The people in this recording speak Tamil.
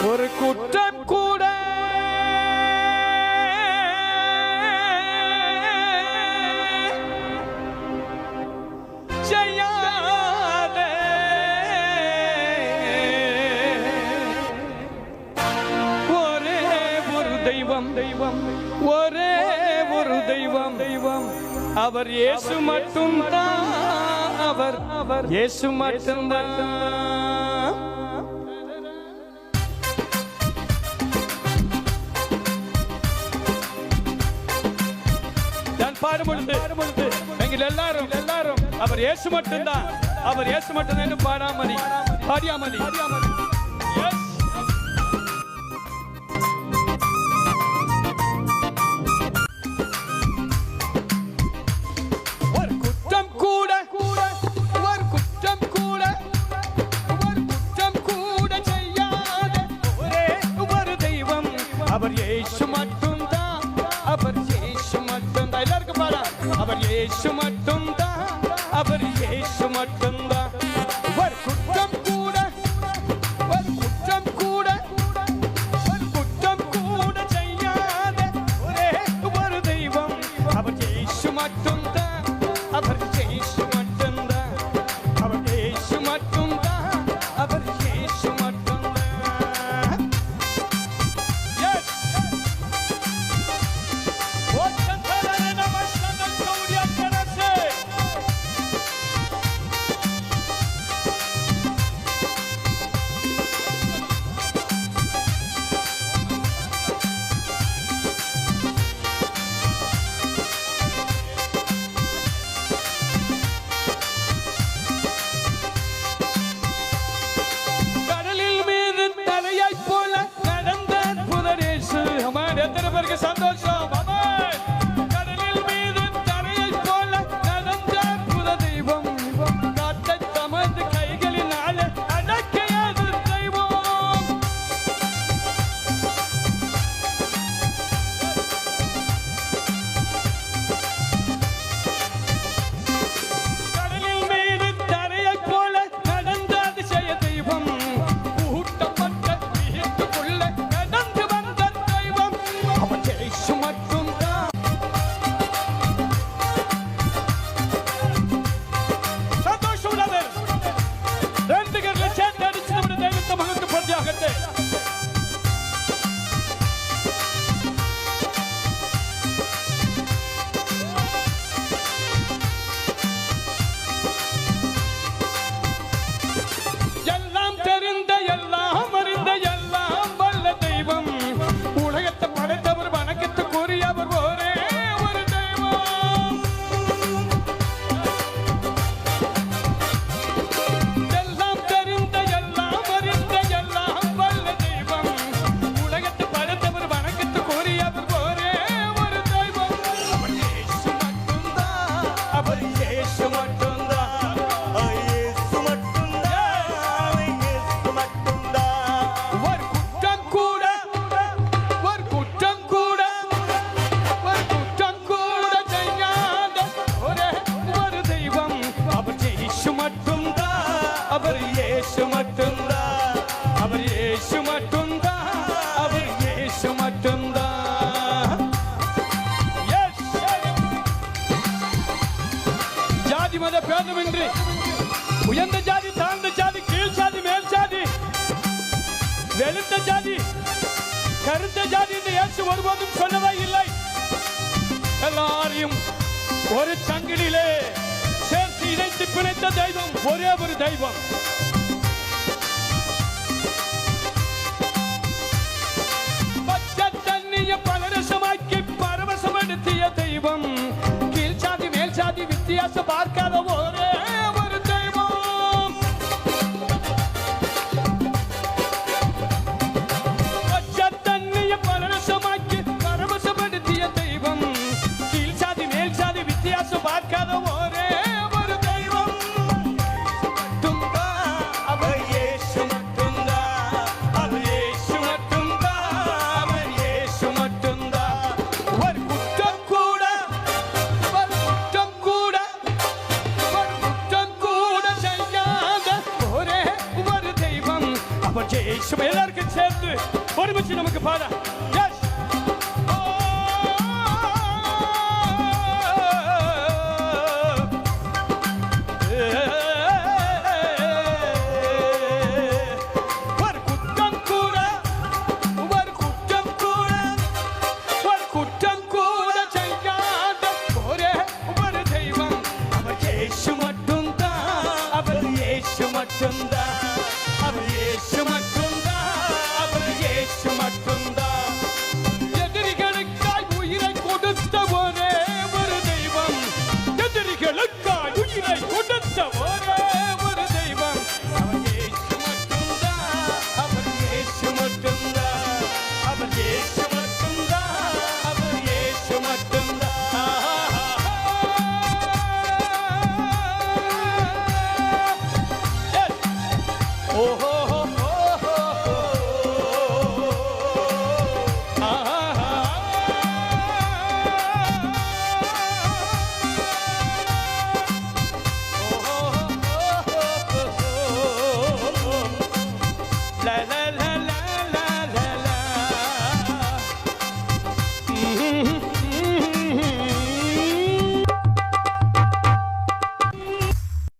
ஒரு குற்றம் கூட செய்யாத ஒரே ஒரு தெய்வம் ஒரே ஒரு தெய்வம் அவர் இயேசு மட்டும்தான். அவர் இயேசு மட்டும்தான். பாடுபொழுது எங்கள் எல்லாரும் அவர் இயேசு மட்டும்தான். அவர் இயேசு மட்டும்தான் பாடாமதி பாடியாமதி. அவர் இயேசு மட்டும்தான். அவர் இயேசு மட்டும்தான். எல்லாருக்கும் பாடா. அவர் இயேசு மட்டும்தான். அவர் இயேசு மட்டும்தான். ஒரு குற்றம் கூட ஒரு குற்றம் கூட ஒரு குற்றம் கூட செய்யாத ஒரே ஒரு தெய்வம் அவர் இயேசு மட்டும்தான். அவர் இயேசு மட்டும்தான். அவர் இயேசு மட்டும்தான். அவர் இயேசு மட்டும்தான். எத்தனை பேருக்கு சந்தோஷம்? கடலில் மீது தரையை போல நடந்த புத தெய்வம் காற்றை தமது கைகளினால அடக்கியது தெய்வம். கடலில் மீது தரையை போல நடந்த அதிசய தெய்வம் ஊட்டப்பட்ட வீட்டுக்குள்ள கடந்து வந்த தெய்வம் அவர் இயேசு மட்டும்தான். சந்தோஷம் உள்ளவர் ரெண்டு கரங்களை சேர்த்து அடிச்சு நம்முடைய தெய்வத்தை மகத்து பத்தியாகட்டு. எல்லாம் தெரிந்த எல்லாம் அறிந்த எல்லாம் வல்ல தெய்வம் உலகத்தை படைத்தவர் வணக்கத்துக்குரியவர் ஒரே ஒரு தெய்வம். எல்லாம் தெரிந்த எல்லாம் அறிந்த எல்லாம் வல்ல தெய்வம் உலகத்தை படைத்தவர் வணக்கத்துக்குரியவர் ஒரே ஒரு தெய்வம். அவர் இயேசு மட்டும்தான். அவர் இயேசு மட்டும்தான். அவர் இயேசு மட்டும்தான். அவர் இயேசு மட்டும்தான். ஒரு குற்றம் கூட ஒரு குற்றம் கூட ஒரு குற்றம் கூட செய்யாத ஒரே ஒரு தெய்வம் அவர் இயேசு மட்டும்தான். அவர் இயேசு மட்டும்தான். அவர் இயேசு மட்டும்தான். அவர் இயேசு மட்டும்தான். ஜாதி மத பேதமின்றி உயர்ந்த ஜாதி தாழ்ந்த ஜாதி கீழ் ஜாதி மேல் ஜாதி வெளுத்த ஜாதி கருத்த ஜாதி இந்த இயேசு ஒருபோதும் சொல்லவே இல்லை. எல்லாரையும் ஒரு சங்கிலிலே சேர்த்து இணைத்து பிணைத்த தெய்வம் ஒரே ஒரு தெய்வம். பச்சை தண்ணிய பலரசமாக்கி பரவசப்படுத்திய தெய்வம் கீழ் ஜாதி மேல் ஜாதி வித்தியாசம் பார்க்காத ஒரே ஒரு தெய்வம். பச்சை தண்ணிய பலரசமாக்கி பரவசப்படுத்திய தெய்வம் கீழ் ஜாதி மேல் ஜாதி வித்தியாசம் பார்க்காத ஒரே ஒரு தெய்வம். அவர் இயேசு மட்டும்தான். அவர் இயேசு மட்டும்தான். அவர் இயேசு மட்டும்தான். ஒரு குற்றம் கூட ஒரு குற்றம் கூட அவர் ஜெயிச்சும் எல்லாருக்கும் சேர்ந்து ஒருமிச்சு நமக்கு பாட